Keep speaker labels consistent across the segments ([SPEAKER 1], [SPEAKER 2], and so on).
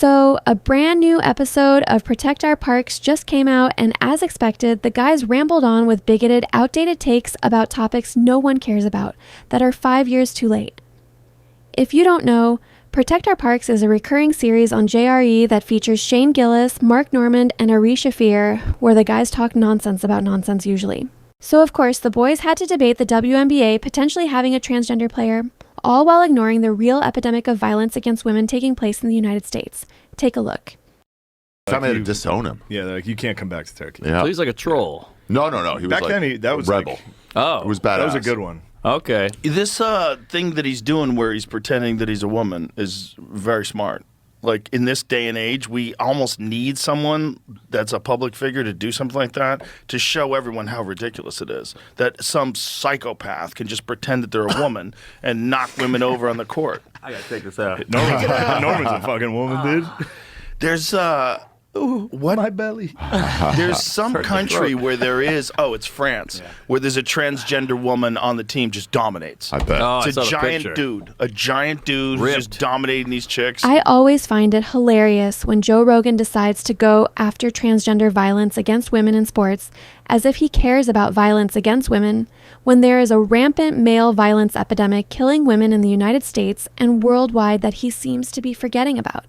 [SPEAKER 1] So, a brand new episode of Protect Our Parks just came out, and as expected, the guys rambled on with bigoted, outdated takes about topics no one cares about that are 5 years too late. If you don't know, Protect Our Parks is a recurring series on JRE that features Shane Gillis, Mark Normand, and Ari Shafir, where the guys talk nonsense about nonsense usually. So, of course, the boys had to debate the WNBA potentially having a transgender player, all while ignoring the real epidemic of violence against women taking place in the United States. Take a look.
[SPEAKER 2] Time had to disown him.
[SPEAKER 3] Yeah, like you can't come back to Turkey.
[SPEAKER 2] Yeah.
[SPEAKER 4] So he's like a troll.
[SPEAKER 2] No. He was
[SPEAKER 3] that was
[SPEAKER 2] rebel.
[SPEAKER 4] Oh.
[SPEAKER 2] It was badass.
[SPEAKER 3] That was a good one.
[SPEAKER 4] Okay.
[SPEAKER 5] This thing that he's doing where he's pretending that he's a woman is very smart. Like, in this day and age, we almost need someone that's a public figure to do something like that to show everyone how ridiculous it is. That some psychopath can just pretend that they're a woman and knock women over on the court.
[SPEAKER 4] I gotta take this out.
[SPEAKER 3] Norman's a fucking woman, dude.
[SPEAKER 5] There's what?
[SPEAKER 3] My belly.
[SPEAKER 5] There's some country where there is, it's France, where there's a transgender woman on the team just dominates.
[SPEAKER 2] I bet.
[SPEAKER 4] Oh,
[SPEAKER 5] It's
[SPEAKER 4] I
[SPEAKER 5] a
[SPEAKER 4] saw the
[SPEAKER 5] giant
[SPEAKER 4] picture.
[SPEAKER 5] dude. A giant dude who's just dominating these chicks.
[SPEAKER 1] I always find it hilarious when Joe Rogan decides to go after transgender violence against women in sports, as if he cares about violence against women, when there is a rampant male violence epidemic killing women in the United States and worldwide that he seems to be forgetting about.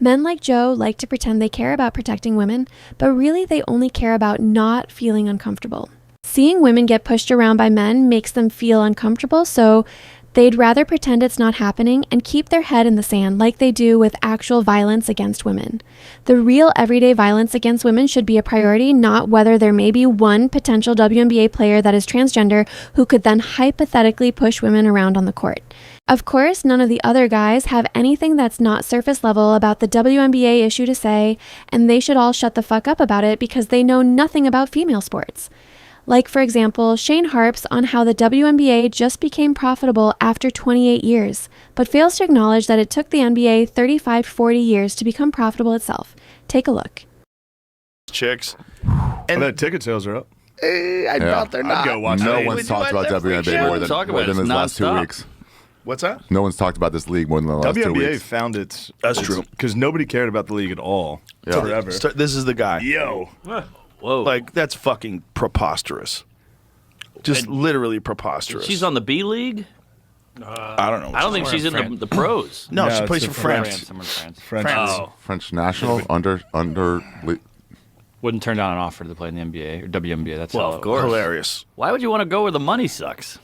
[SPEAKER 1] Men like Joe like to pretend they care about protecting women, but really they only care about not feeling uncomfortable. Seeing women get pushed around by men makes them feel uncomfortable, so they'd rather pretend it's not happening and keep their head in the sand like they do with actual violence against women. The real everyday violence against women should be a priority, not whether there may be one potential WNBA player that is transgender who could then hypothetically push women around on the court. Of course, none of the other guys have anything that's not surface level about the WNBA issue to say, and they should all shut the fuck up about it because they know nothing about female sports. Like, for example, Shane harps on how the WNBA just became profitable after 28 years, but fails to acknowledge that it took the NBA 35 to 40 years to become profitable itself. Take a look.
[SPEAKER 5] Chicks.
[SPEAKER 3] And the ticket sales are up.
[SPEAKER 5] I doubt they're not.
[SPEAKER 3] I'd go watch
[SPEAKER 2] No
[SPEAKER 3] that.
[SPEAKER 2] one's talked about WNBA more than this last 2
[SPEAKER 4] nonstop.
[SPEAKER 2] weeks.
[SPEAKER 5] What's that?
[SPEAKER 2] No one's talked about this league more than the last 2
[SPEAKER 3] WNBA
[SPEAKER 2] weeks.
[SPEAKER 3] found its...
[SPEAKER 5] That's true.
[SPEAKER 3] Because nobody cared about the league at all.
[SPEAKER 2] Yeah.
[SPEAKER 3] Forever.
[SPEAKER 5] This is the guy.
[SPEAKER 3] Yo.
[SPEAKER 4] Whoa.
[SPEAKER 5] Like, that's fucking preposterous. Just literally preposterous.
[SPEAKER 4] She's on the B League?
[SPEAKER 5] I don't know.
[SPEAKER 4] I don't think she's in the pros.
[SPEAKER 5] No,
[SPEAKER 3] No,
[SPEAKER 5] she
[SPEAKER 3] it's
[SPEAKER 5] plays
[SPEAKER 3] in
[SPEAKER 5] for
[SPEAKER 3] France.
[SPEAKER 5] France.
[SPEAKER 3] France.
[SPEAKER 4] Oh.
[SPEAKER 2] French national under.
[SPEAKER 6] Wouldn't turn down an offer to play in the NBA or WNBA. That's
[SPEAKER 4] Well,
[SPEAKER 6] how
[SPEAKER 4] of course.
[SPEAKER 5] Hilarious.
[SPEAKER 4] Why would you want to go where the money sucks?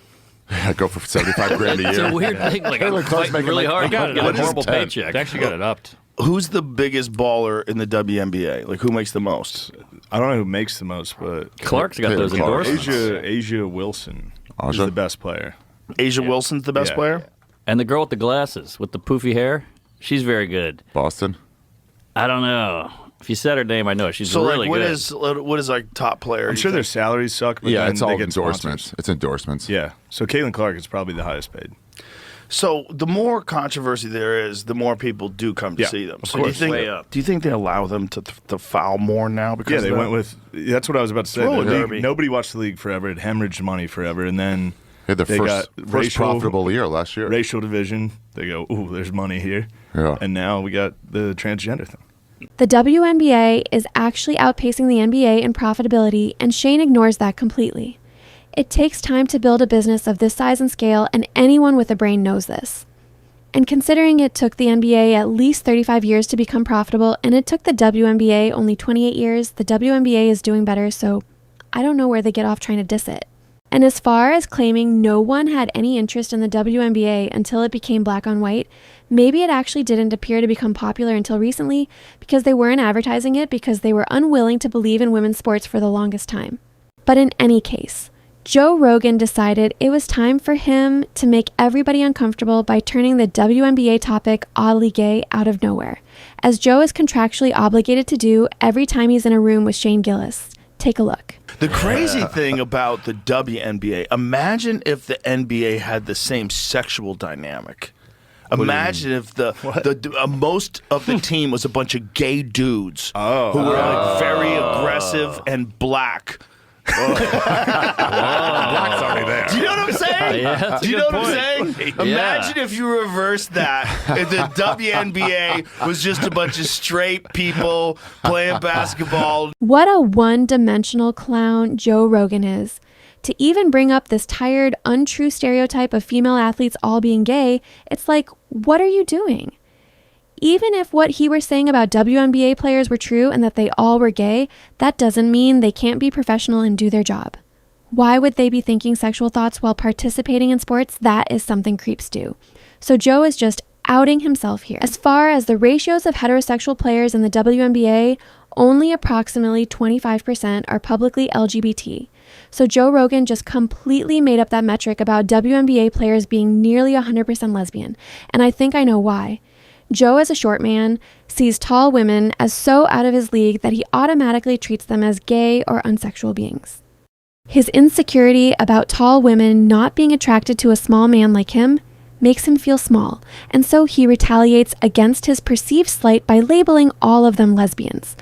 [SPEAKER 2] Go for 75 grand a
[SPEAKER 4] It's
[SPEAKER 2] year.
[SPEAKER 4] a weird thing. Like,
[SPEAKER 2] Taylor
[SPEAKER 4] I'm
[SPEAKER 2] Clark's
[SPEAKER 4] fighting
[SPEAKER 2] making
[SPEAKER 4] really
[SPEAKER 2] like-
[SPEAKER 4] hard.
[SPEAKER 2] What
[SPEAKER 4] to get a
[SPEAKER 2] is
[SPEAKER 4] horrible
[SPEAKER 2] 10?
[SPEAKER 4] paycheck.
[SPEAKER 6] They actually got it upped.
[SPEAKER 5] Who's the biggest baller in the WNBA? Like, who makes the most?
[SPEAKER 3] I don't know who makes the most, but...
[SPEAKER 4] Clark's got those
[SPEAKER 2] Clark.
[SPEAKER 4] endorsements.
[SPEAKER 3] Asia Wilson is
[SPEAKER 2] Aja?
[SPEAKER 3] the best player.
[SPEAKER 5] Asia Wilson's the best
[SPEAKER 3] Yeah.
[SPEAKER 5] player?
[SPEAKER 4] And the girl with the glasses, with the poofy hair, she's very good.
[SPEAKER 2] Boston.
[SPEAKER 4] I don't know. If you said her name, I know. She's
[SPEAKER 5] So,
[SPEAKER 4] really
[SPEAKER 5] like,
[SPEAKER 4] good.
[SPEAKER 5] what is like top player?
[SPEAKER 3] I'm
[SPEAKER 5] do you
[SPEAKER 3] sure their
[SPEAKER 5] think?
[SPEAKER 3] salaries suck, but
[SPEAKER 2] Yeah,
[SPEAKER 3] then
[SPEAKER 2] it's all
[SPEAKER 3] they get
[SPEAKER 2] endorsements.
[SPEAKER 3] sponsors.
[SPEAKER 2] It's endorsements.
[SPEAKER 3] Yeah. So Caitlin Clark is probably the highest paid.
[SPEAKER 5] So the more controversy there is, the more people do come to
[SPEAKER 3] Yeah,
[SPEAKER 5] see them.
[SPEAKER 3] of
[SPEAKER 5] So
[SPEAKER 3] course.
[SPEAKER 4] Way up.
[SPEAKER 5] do you think they allow them to foul more now? Because
[SPEAKER 3] Yeah, they
[SPEAKER 5] of
[SPEAKER 3] went
[SPEAKER 5] that?
[SPEAKER 3] with... That's what I was about to say.
[SPEAKER 5] Roller
[SPEAKER 3] The league-
[SPEAKER 5] derby.
[SPEAKER 3] nobody watched the league forever. It hemorrhaged money forever. And then
[SPEAKER 2] They had
[SPEAKER 3] they
[SPEAKER 2] their
[SPEAKER 3] got
[SPEAKER 2] first
[SPEAKER 3] racial,
[SPEAKER 2] profitable year last year.
[SPEAKER 3] racial division. They go, ooh, there's money here.
[SPEAKER 2] Yeah.
[SPEAKER 3] And now we got the transgender thing.
[SPEAKER 1] The WNBA is actually outpacing the NBA in profitability, and Shane ignores that completely. It takes time to build a business of this size and scale, and anyone with a brain knows this. And considering it took the NBA at least 35 years to become profitable, and it took the WNBA only 28 years, the WNBA is doing better, so I don't know where they get off trying to diss it. And as far as claiming no one had any interest in the WNBA until it became black on white, maybe it actually didn't appear to become popular until recently because they weren't advertising it because they were unwilling to believe in women's sports for the longest time. But in any case, Joe Rogan decided it was time for him to make everybody uncomfortable by turning the WNBA topic oddly gay out of nowhere, as Joe is contractually obligated to do every time he's in a room with Shane Gillis. Take a look.
[SPEAKER 5] The crazy thing about the WNBA, imagine if the NBA had the same sexual dynamic. Imagine if most of the team was a bunch of gay dudes who were like very aggressive and black.
[SPEAKER 2] Black's already there.
[SPEAKER 5] Do you know what I'm saying?
[SPEAKER 4] Yeah, that's
[SPEAKER 5] Do you
[SPEAKER 4] a
[SPEAKER 5] know
[SPEAKER 4] good
[SPEAKER 5] what I'm saying? Imagine if you reversed that. If the WNBA was just a bunch of straight people playing basketball.
[SPEAKER 1] What a one-dimensional clown Joe Rogan is. To even bring up this tired, untrue stereotype of female athletes all being gay, it's like, what are you doing? Even if what he were saying about WNBA players were true and that they all were gay, that doesn't mean they can't be professional and do their job. Why would they be thinking sexual thoughts while participating in sports? That is something creeps do. So Joe is just outing himself here. As far as the ratios of heterosexual players in the WNBA, only approximately 25% are publicly LGBT. So Joe Rogan just completely made up that metric about WNBA players being nearly 100% lesbian. And I think I know why. Joe, as a short man, sees tall women as so out of his league that he automatically treats them as gay or unsexual beings. His insecurity about tall women not being attracted to a small man like him makes him feel small, and so he retaliates against his perceived slight by labeling all of them lesbians.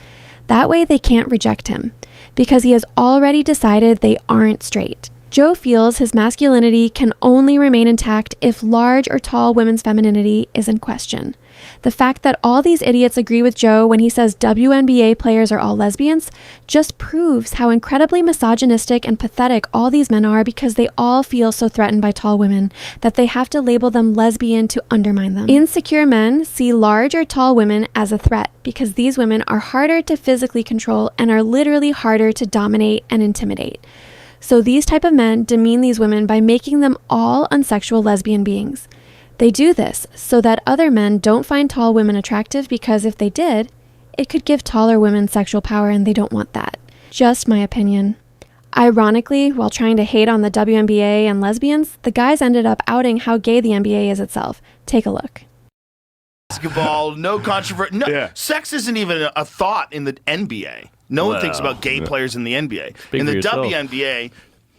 [SPEAKER 1] That way they can't reject him, because he has already decided they aren't straight. Joe feels his masculinity can only remain intact if large or tall women's femininity is in question. The fact that all these idiots agree with Joe when he says WNBA players are all lesbians just proves how incredibly misogynistic and pathetic all these men are, because they all feel so threatened by tall women that they have to label them lesbian to undermine them. Insecure men see large or tall women as a threat because these women are harder to physically control and are literally harder to dominate and intimidate. So these type of men demean these women by making them all unsexual lesbian beings. They do this so that other men don't find tall women attractive, because if they did, it could give taller women sexual power, and they don't want that. Just my opinion. Ironically, while trying to hate on the WNBA and lesbians, the guys ended up outing how gay the NBA is itself. Take a look.
[SPEAKER 5] Basketball, no controversy. No, sex isn't even a thought in the NBA. No one thinks about gay players in the NBA. In the WNBA,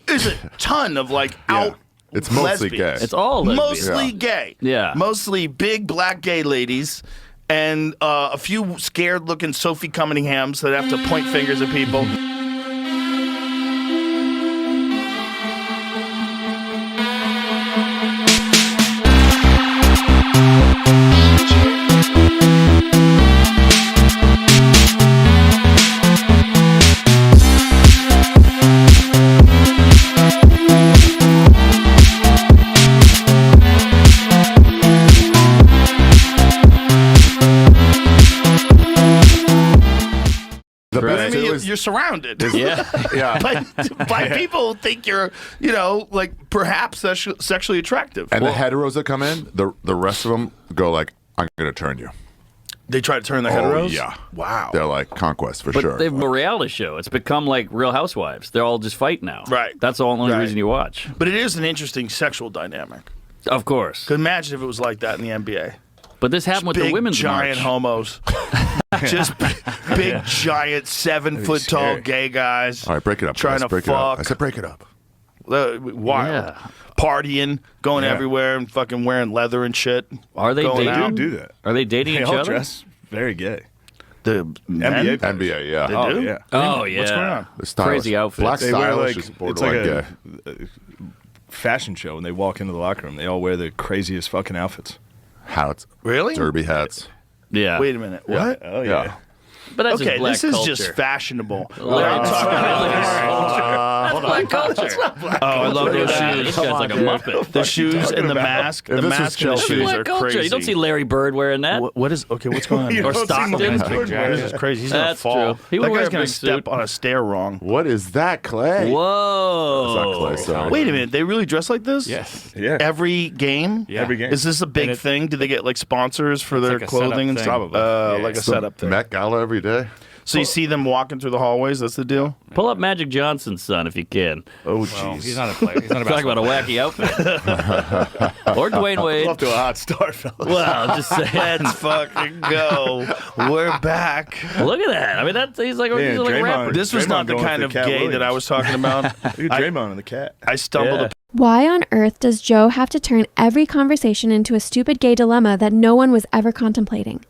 [SPEAKER 5] there's a ton of out.
[SPEAKER 2] It's mostly
[SPEAKER 5] lesbians.
[SPEAKER 2] gay.
[SPEAKER 4] It's all lesbians.
[SPEAKER 5] Mostly gay.
[SPEAKER 4] Yeah.
[SPEAKER 5] Mostly big black gay ladies and a few scared-looking Sophie Cunninghams that have to point fingers at people. You're surrounded.
[SPEAKER 4] Yeah.
[SPEAKER 5] by people who think you're, perhaps sexually attractive.
[SPEAKER 2] And the heteros that come in, the rest of them go like, I'm going to turn you.
[SPEAKER 5] They try to turn the heteros?
[SPEAKER 2] Yeah.
[SPEAKER 5] Wow.
[SPEAKER 2] They're like conquest for
[SPEAKER 4] But
[SPEAKER 2] sure.
[SPEAKER 4] they have a reality show. It's become like Real Housewives. They're all just fight now.
[SPEAKER 5] Right.
[SPEAKER 4] That's the only reason you watch.
[SPEAKER 5] But it is an interesting sexual dynamic.
[SPEAKER 4] Of course.
[SPEAKER 5] Could imagine if it was like that in the NBA.
[SPEAKER 4] But this happened with the women's
[SPEAKER 5] giant
[SPEAKER 4] march.
[SPEAKER 5] homos. Just big, giant, 7-foot tall gay guys.
[SPEAKER 2] All right, break it up.
[SPEAKER 5] Trying
[SPEAKER 2] guys.
[SPEAKER 5] to
[SPEAKER 2] break
[SPEAKER 5] fuck.
[SPEAKER 2] It up. I said break it up.
[SPEAKER 5] Wild.
[SPEAKER 4] Yeah.
[SPEAKER 5] Partying, going everywhere and fucking wearing leather and shit.
[SPEAKER 4] Are they
[SPEAKER 5] Going
[SPEAKER 4] dating?
[SPEAKER 5] out.
[SPEAKER 3] do that.
[SPEAKER 4] Are they dating
[SPEAKER 3] They
[SPEAKER 4] each
[SPEAKER 3] all
[SPEAKER 4] other?
[SPEAKER 3] dress very gay.
[SPEAKER 5] The
[SPEAKER 3] NBA.
[SPEAKER 2] NBA, yeah.
[SPEAKER 5] They do?
[SPEAKER 3] Yeah.
[SPEAKER 4] Oh, yeah.
[SPEAKER 5] What's going on?
[SPEAKER 2] The stylish.
[SPEAKER 4] Crazy outfits.
[SPEAKER 2] Black
[SPEAKER 3] They wear
[SPEAKER 2] stylish is
[SPEAKER 3] it's
[SPEAKER 2] borderline
[SPEAKER 3] like
[SPEAKER 2] gay.
[SPEAKER 3] a fashion show when they walk into the locker room. They all wear the craziest fucking outfits.
[SPEAKER 2] Hats.
[SPEAKER 5] Really?
[SPEAKER 2] Derby hats.
[SPEAKER 4] Yeah.
[SPEAKER 5] Wait a minute. What?
[SPEAKER 3] Oh
[SPEAKER 2] Yeah.
[SPEAKER 4] But that's
[SPEAKER 5] Okay,
[SPEAKER 4] just black
[SPEAKER 5] this is
[SPEAKER 4] culture.
[SPEAKER 5] just fashionable.
[SPEAKER 4] Larry talking
[SPEAKER 5] Hold
[SPEAKER 4] black culture.
[SPEAKER 5] Oh, I love those
[SPEAKER 4] This
[SPEAKER 5] shoes.
[SPEAKER 4] guy's like a muppet.
[SPEAKER 5] The shoes and the mask.
[SPEAKER 2] If
[SPEAKER 5] The
[SPEAKER 2] this was
[SPEAKER 5] mask and the
[SPEAKER 2] Chelsea-
[SPEAKER 5] shoes
[SPEAKER 4] Black
[SPEAKER 5] are
[SPEAKER 4] culture.
[SPEAKER 5] crazy.
[SPEAKER 4] You don't see Larry Bird wearing that.
[SPEAKER 5] What is okay? What's going on?
[SPEAKER 3] You
[SPEAKER 5] Or
[SPEAKER 3] don't see
[SPEAKER 5] Stockton?
[SPEAKER 3] Larry Bird
[SPEAKER 5] This is crazy. He's gonna
[SPEAKER 4] That's
[SPEAKER 5] fall.
[SPEAKER 4] true. He would
[SPEAKER 5] That
[SPEAKER 4] wear
[SPEAKER 5] guy's
[SPEAKER 4] a
[SPEAKER 5] gonna
[SPEAKER 4] big
[SPEAKER 5] step
[SPEAKER 4] suit.
[SPEAKER 5] on a stair wrong.
[SPEAKER 2] What is that, Clay?
[SPEAKER 4] Whoa.
[SPEAKER 2] It's not Clay, sorry.
[SPEAKER 5] Wait a minute. They really dress like this?
[SPEAKER 6] Yes.
[SPEAKER 3] Yeah.
[SPEAKER 5] Every game?
[SPEAKER 6] Yeah.
[SPEAKER 3] Every game.
[SPEAKER 5] Is this a big thing? Do they get like sponsors for their
[SPEAKER 6] like a
[SPEAKER 5] clothing and
[SPEAKER 6] setup
[SPEAKER 5] stuff?
[SPEAKER 6] thing. Probably.
[SPEAKER 5] Like a
[SPEAKER 2] It's the
[SPEAKER 5] setup thing.
[SPEAKER 2] Met Gala every day.
[SPEAKER 5] So you see them walking through the hallways? That's the deal?
[SPEAKER 4] Pull up Magic Johnson's son if you can.
[SPEAKER 5] Oh,
[SPEAKER 6] Well,
[SPEAKER 5] jeez.
[SPEAKER 6] he's not a player. He's not a
[SPEAKER 4] Talk about a
[SPEAKER 6] basketball
[SPEAKER 4] wacky outfit. Or Dwayne Wade.
[SPEAKER 3] Up to a hot start, fellas.
[SPEAKER 4] Well, I'm just saying.
[SPEAKER 5] Let's fucking go. We're back.
[SPEAKER 4] Look at that. I mean, he's like a
[SPEAKER 3] Draymond.
[SPEAKER 4] rapper.
[SPEAKER 5] This was
[SPEAKER 3] Draymond
[SPEAKER 5] not the
[SPEAKER 3] going
[SPEAKER 5] kind
[SPEAKER 3] for
[SPEAKER 5] of
[SPEAKER 3] Cat
[SPEAKER 5] gay that
[SPEAKER 3] Williams.
[SPEAKER 5] I was talking about.
[SPEAKER 3] Look at Draymond and the cat.
[SPEAKER 5] I stumbled
[SPEAKER 4] Yeah.
[SPEAKER 5] upon.
[SPEAKER 1] Why on earth does Joe have to turn every conversation into a stupid gay dilemma that no one was ever contemplating?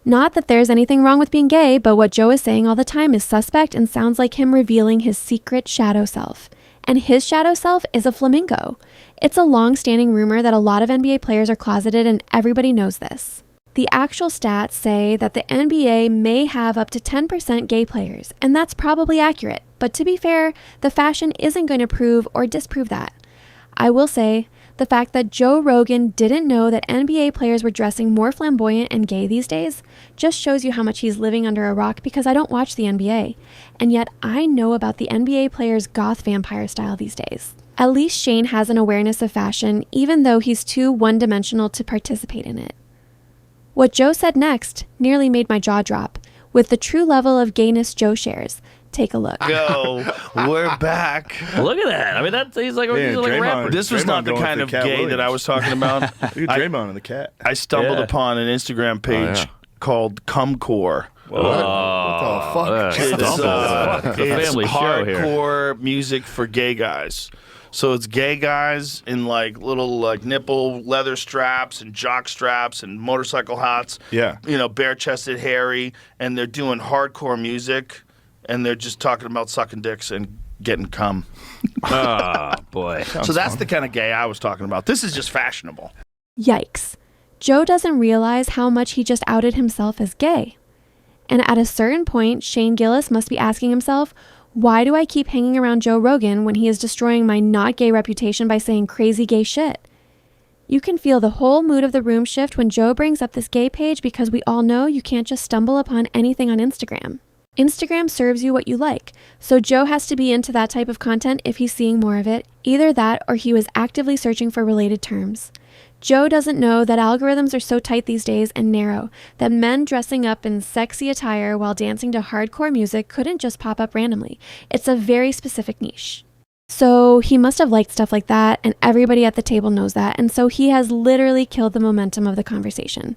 [SPEAKER 1] Not that there's anything wrong with being gay, but what Joe is saying all the time is suspect and sounds like him revealing his secret shadow self. And his shadow self is a flamingo. It's a long-standing rumor that a lot of NBA players are closeted, and everybody knows this. The actual stats say that the NBA may have up to 10% gay players, and that's probably accurate. But to be fair, the fashion isn't going to prove or disprove that. I will say, the fact that Joe Rogan didn't know that NBA players were dressing more flamboyant and gay these days just shows you how much he's living under a rock, because I don't watch the NBA. And yet I know about the NBA players' goth vampire style these days. At least Shane has an awareness of fashion, even though he's too one-dimensional to participate in it. What Joe said next nearly made my jaw drop, with the true level of gayness Joe shares. Take a look.
[SPEAKER 5] Go. We're back.
[SPEAKER 4] Look at that. I mean, he's like a rapper.
[SPEAKER 5] This was not the kind of gay that I was talking about.
[SPEAKER 3] Look at Draymond and the cat.
[SPEAKER 5] I stumbled upon an Instagram page called Cumcore.
[SPEAKER 2] What the fuck?
[SPEAKER 5] It's
[SPEAKER 4] a family show here.
[SPEAKER 5] hardcore music for gay guys. So it's gay guys in like little like nipple leather straps and jock straps and motorcycle hats.
[SPEAKER 3] Yeah.
[SPEAKER 5] You know, bare-chested, hairy, and they're doing hardcore music, and they're just talking about sucking dicks and getting cum.
[SPEAKER 4] Oh, boy.
[SPEAKER 5] So that's the kind of gay I was talking about. This is just fashionable.
[SPEAKER 1] Yikes. Joe doesn't realize how much he just outed himself as gay. And at a certain point, Shane Gillis must be asking himself, why do I keep hanging around Joe Rogan when he is destroying my not gay reputation by saying crazy gay shit? You can feel the whole mood of the room shift when Joe brings up this gay page, because we all know you can't just stumble upon anything on Instagram. Instagram serves you what you like, so Joe has to be into that type of content if he's seeing more of it. Either that or he was actively searching for related terms. Joe doesn't know that algorithms are so tight these days and narrow that men dressing up in sexy attire while dancing to hardcore music couldn't just pop up randomly. It's a very specific niche. So he must have liked stuff like that, and everybody at the table knows that, and so he has literally killed the momentum of the conversation.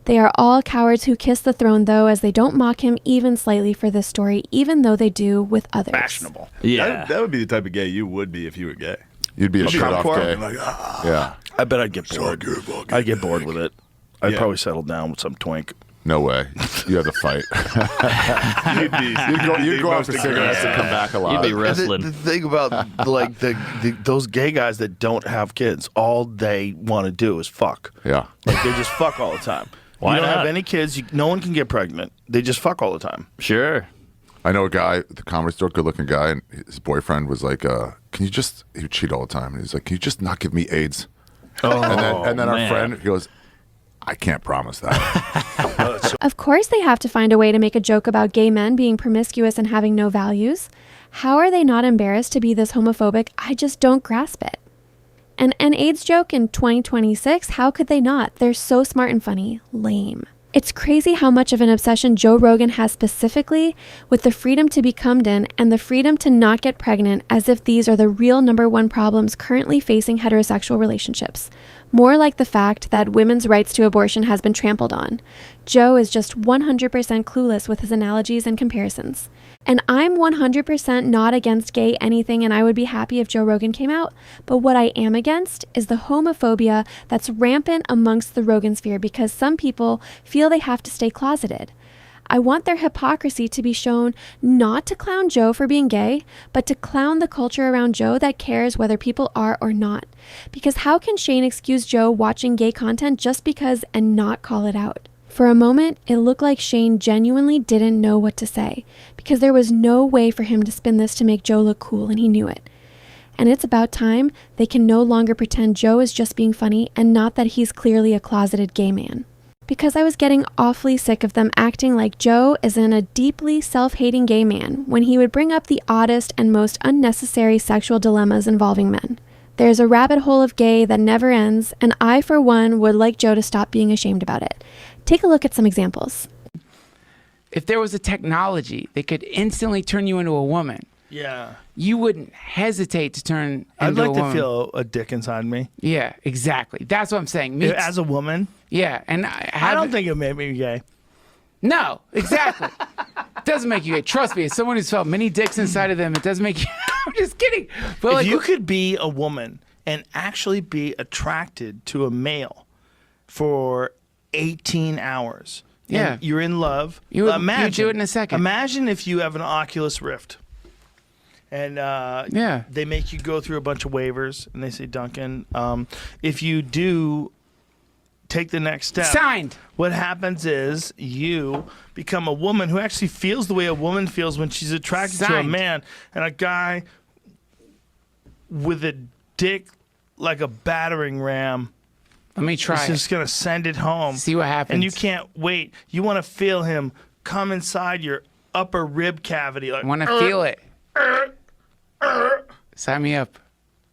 [SPEAKER 1] They are all cowards who kiss the throne, though, as they don't mock him even slightly for this story, even though they do with others.
[SPEAKER 5] Fashionable.
[SPEAKER 4] Yeah.
[SPEAKER 3] That would be the type of gay you would be if you were gay.
[SPEAKER 2] You'd be a shut-off gay.
[SPEAKER 3] Like,
[SPEAKER 2] Yeah.
[SPEAKER 5] I bet I'd get bored. I'd get bored with it. I'd probably settle down with some twink.
[SPEAKER 2] No way. You had to fight. You'd go out for cigarettes and come back alive.
[SPEAKER 4] You'd be wrestling.
[SPEAKER 5] The thing about like those gay guys that don't have kids, all they want to do is fuck.
[SPEAKER 2] Yeah.
[SPEAKER 5] Like they just fuck all the time.
[SPEAKER 4] Why
[SPEAKER 5] you don't
[SPEAKER 4] not?
[SPEAKER 5] have any kids. No one can get pregnant. They just fuck all the time.
[SPEAKER 4] Sure.
[SPEAKER 2] I know a guy at the comedy store, good-looking guy, and his boyfriend was like, he would cheat all the time. And he's like, can you just not give me AIDS?
[SPEAKER 5] Oh,
[SPEAKER 2] And then our
[SPEAKER 4] man.
[SPEAKER 2] friend goes, I can't promise that.
[SPEAKER 1] Of course they have to find a way to make a joke about gay men being promiscuous and having no values. How are they not embarrassed to be this homophobic? I just don't grasp it. And an AIDS joke in 2026? How could they not? They're so smart and funny. Lame. It's crazy how much of an obsession Joe Rogan has specifically with the freedom to be cummed in and the freedom to not get pregnant, as if these are the real #1 problems currently facing heterosexual relationships. More like the fact that women's rights to abortion has been trampled on. Joe is just 100% clueless with his analogies and comparisons. And I'm 100% not against gay anything, and I would be happy if Joe Rogan came out. But what I am against is the homophobia that's rampant amongst the Rogan sphere, because some people feel they have to stay closeted. I want their hypocrisy to be shown, not to clown Joe for being gay, but to clown the culture around Joe that cares whether people are or not. Because how can Shane excuse Joe watching gay content just because and not call it out? For a moment, it looked like Shane genuinely didn't know what to say, because there was no way for him to spin this to make Joe look cool, and he knew it. And it's about time they can no longer pretend Joe is just being funny and not that he's clearly a closeted gay man. Because I was getting awfully sick of them acting like Joe isn't a deeply self-hating gay man when he would bring up the oddest and most unnecessary sexual dilemmas involving men. There's a rabbit hole of gay that never ends, and I, for one, would like Joe to stop being ashamed about it. Take a look at some examples.
[SPEAKER 7] If there was a technology that could instantly turn you into a woman,
[SPEAKER 5] Yeah.
[SPEAKER 7] you wouldn't hesitate to turn
[SPEAKER 5] I'd
[SPEAKER 7] into
[SPEAKER 5] like
[SPEAKER 7] a
[SPEAKER 5] to
[SPEAKER 7] woman.
[SPEAKER 5] feel a dick inside me.
[SPEAKER 7] Yeah, exactly. That's what I'm saying. Me
[SPEAKER 5] As a woman,
[SPEAKER 7] yeah, and
[SPEAKER 5] I don't think it made me gay.
[SPEAKER 7] No, exactly. It doesn't make you gay. Trust me, as someone who's felt many dicks inside of them, it doesn't make you. I'm just kidding. But
[SPEAKER 5] If
[SPEAKER 7] like,
[SPEAKER 5] you could be a woman and actually be attracted to a male for 18 hours
[SPEAKER 7] Yeah.
[SPEAKER 5] and you're in love.
[SPEAKER 7] You would do it in a second.
[SPEAKER 5] Imagine if you have an Oculus Rift. And they make you go through a bunch of waivers, and they say, Duncan, if you do take the next step,
[SPEAKER 7] Signed.
[SPEAKER 5] what happens is you become a woman who actually feels the way a woman feels when she's attracted to a
[SPEAKER 7] Signed.
[SPEAKER 5] man, and a guy with a dick like a battering ram
[SPEAKER 7] Let me try
[SPEAKER 5] is
[SPEAKER 7] it.
[SPEAKER 5] just going to send it home.
[SPEAKER 7] See what happens.
[SPEAKER 5] And you can't wait. You want to feel him come inside your upper rib cavity. Like,
[SPEAKER 7] I want to feel it. Sign me up.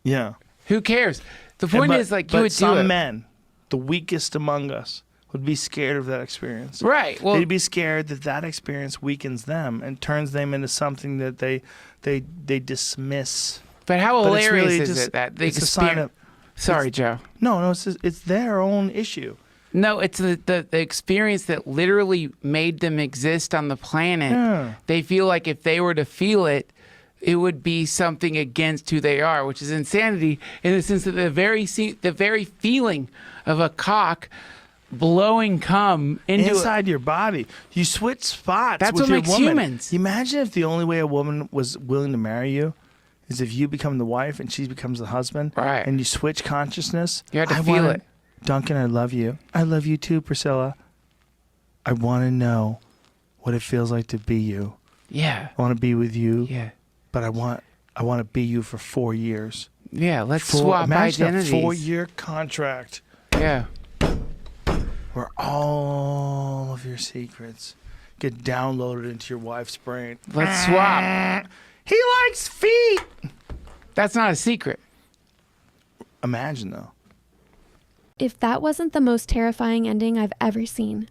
[SPEAKER 5] yeah.
[SPEAKER 7] Who cares? The point is, like, you would do
[SPEAKER 5] some
[SPEAKER 7] it.
[SPEAKER 5] men, the weakest among us, would be scared of that experience.
[SPEAKER 7] Right. Well,
[SPEAKER 5] They'd be scared that that experience weakens them and turns them into something that they dismiss.
[SPEAKER 7] but how
[SPEAKER 5] But it's
[SPEAKER 7] hilarious
[SPEAKER 5] really
[SPEAKER 7] is
[SPEAKER 5] just-
[SPEAKER 7] it that the
[SPEAKER 5] it's a sign
[SPEAKER 7] experience...
[SPEAKER 5] of-
[SPEAKER 7] Sorry, Joe.
[SPEAKER 5] No, it's their own issue.
[SPEAKER 7] No, it's the experience that literally made them exist on the planet.
[SPEAKER 5] Yeah.
[SPEAKER 7] They feel like if they were to feel it, it would be something against who they are, which is insanity in the sense that the very feeling of a cock blowing cum into
[SPEAKER 5] Inside your body, you switch spots.
[SPEAKER 7] That's
[SPEAKER 5] with
[SPEAKER 7] what
[SPEAKER 5] your
[SPEAKER 7] makes
[SPEAKER 5] woman.
[SPEAKER 7] humans.
[SPEAKER 5] Imagine if the only way a woman was willing to marry you is if you become the wife and she becomes the husband,
[SPEAKER 7] Right.
[SPEAKER 5] And you switch consciousness.
[SPEAKER 7] You had to feel it.
[SPEAKER 5] Duncan, I love you. I love you too, Priscilla. I want to know what it feels like to be you.
[SPEAKER 7] Yeah.
[SPEAKER 5] I want to be with you,
[SPEAKER 7] Yeah.
[SPEAKER 5] but I want to be you for 4 years.
[SPEAKER 7] Yeah, let's swap
[SPEAKER 5] Imagine
[SPEAKER 7] identities.
[SPEAKER 5] a 4-year contract
[SPEAKER 7] Yeah.
[SPEAKER 5] where all of your secrets get downloaded into your wife's brain.
[SPEAKER 7] Let's swap.
[SPEAKER 5] He likes feet.
[SPEAKER 7] That's not a secret.
[SPEAKER 5] Imagine though.
[SPEAKER 1] If that wasn't the most terrifying ending I've ever seen,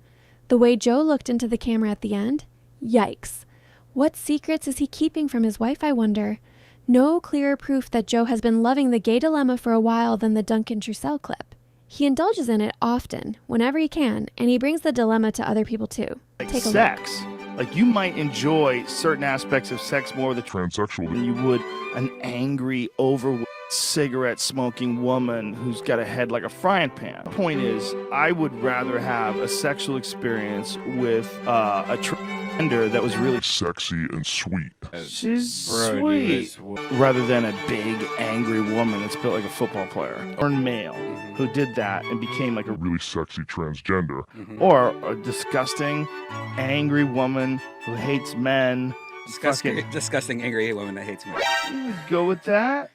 [SPEAKER 1] the way Joe looked into the camera at the end, yikes. What secrets is he keeping from his wife, I wonder? No clearer proof that Joe has been loving the gay dilemma for a while than the Duncan Trussell clip. He indulges in it often, whenever he can, and he brings the dilemma to other people too.
[SPEAKER 5] Like
[SPEAKER 1] Take a look.
[SPEAKER 5] sex. Like you might enjoy certain aspects of sex more with a
[SPEAKER 2] Transsexual.
[SPEAKER 5] than you would an angry, overweight, cigarette smoking woman who's got a head like a frying pan. The point is, I would rather have a sexual experience with a transgender that was really
[SPEAKER 2] Sexy and sweet.
[SPEAKER 5] she's sweet, rather than a big, angry woman that's built like a football player or male who did that and became like a
[SPEAKER 2] Really sexy transgender.
[SPEAKER 5] or a disgusting, angry woman who hates men.
[SPEAKER 8] Disgusting angry woman that hates me.
[SPEAKER 5] Go with that.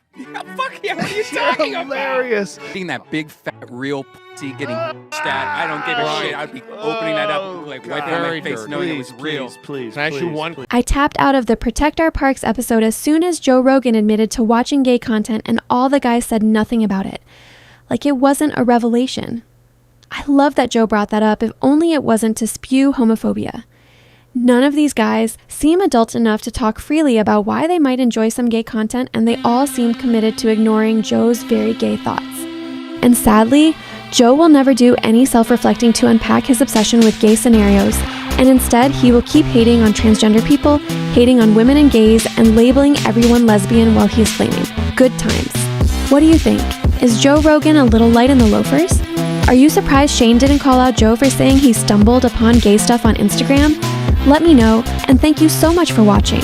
[SPEAKER 8] Fuck yeah, what are you talking about?
[SPEAKER 5] Hilarious.
[SPEAKER 8] Being that big fat real pussy getting stat, I don't give a shit. I'd be opening that up, like wiping on my face, knowing it was real.
[SPEAKER 5] Please,
[SPEAKER 3] Can I ask you one?
[SPEAKER 1] I tapped out of the Protect Our Parks episode as soon as Joe Rogan admitted to watching gay content and all the guys said nothing about it. Like it wasn't a revelation. I love that Joe brought that up, if only it wasn't to spew homophobia. None of these guys seem adult enough to talk freely about why they might enjoy some gay content, and they all seem committed to ignoring Joe's very gay thoughts. And sadly, Joe will never do any self-reflecting to unpack his obsession with gay scenarios, and instead he will keep hating on transgender people, hating on women and gays, and labeling everyone lesbian while he's flaming. Good times. What do you think? Is Joe Rogan a little light in the loafers? Are you surprised Shane didn't call out Joe for saying he stumbled upon gay stuff on Instagram? Let me know, and thank you so much for watching.